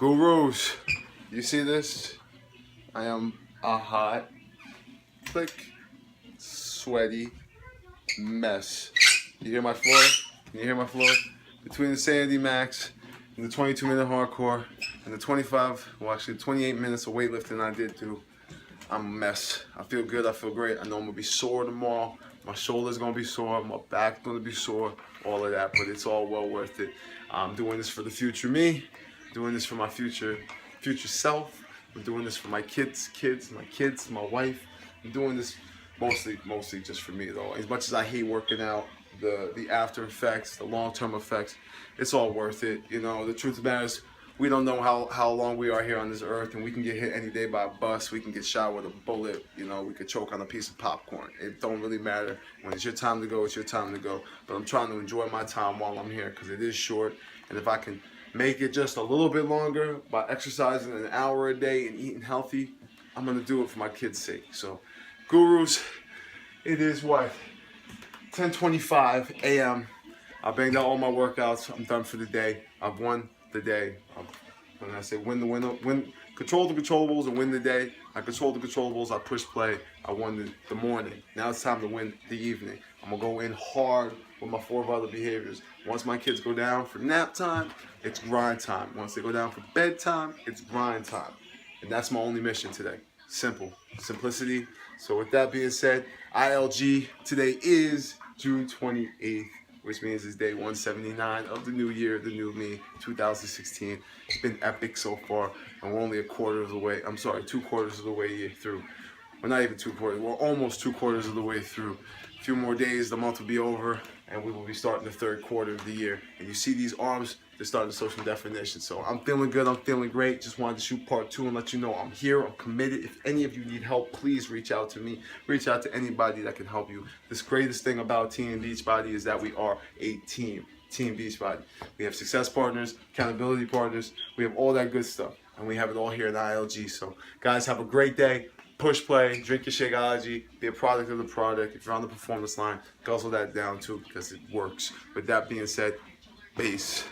Gurus, you see this? I am a hot, thick, sweaty mess. You hear my floor? Can you hear my floor? Between the Sandy Max and the 22-minute hardcore and the 28 minutes of weightlifting I did do, I'm a mess. I feel good, I feel great. I know I'm gonna be sore tomorrow. My shoulder's gonna be sore, my back's gonna be sore, all of that, but it's all well worth it. I'm doing this for the future me, doing this for my future self. I'm doing this for my kids, my wife. I'm doing this mostly just for me though. As much as I hate working out, the after effects, the long-term effects, it's all worth it. You know, the truth of the matter is, we don't know how long we are here on this earth, and we can get hit any day by a bus. We can get shot with a bullet. You know, we could choke on a piece of popcorn. It don't really matter. When it's your time to go, it's your time to go. But I'm trying to enjoy my time while I'm here because it is short. And if I can make it just a little bit longer by exercising an hour a day and eating healthy, I'm gonna do it for my kids' sake. So, Gurus, it is what? 10:25 a.m. I banged out all my workouts. I'm done for the day. I've won the day. When I say control the controllables and win the day, I control the controllables, I push play, I won the morning. Now it's time to win the evening. I'm gonna go in hard with my 4 other behaviors. Once my kids go down for nap time, it's grind time. Once they go down for bedtime, it's grind time. And that's my only mission today. Simple. Simplicity. So with that being said, ILG, today is June 28th. Which means it's day 179 of the new year, the new me, 2016. It's been epic so far, and we're only 2 quarters of the way through. Well, not even 2 quarters, we're almost 2 quarters of the way through. A few more days, the month will be over, and we will be starting the 3rd quarter of the year. And you see these arms, they're starting to show some definition. So I'm feeling good, I'm feeling great. Just wanted to shoot part 2 and let you know I'm here, I'm committed. If any of you need help, please reach out to me. Reach out to anybody that can help you. This greatest thing about Team Beachbody is that we are a team. Team Beachbody. We have success partners, accountability partners, we have all that good stuff. And we have it all here at ILG. So guys, have a great day. Push play, drink your Shakeology, be a product of the product. If you're on the performance line, guzzle that down too because it works. With that being said, peace.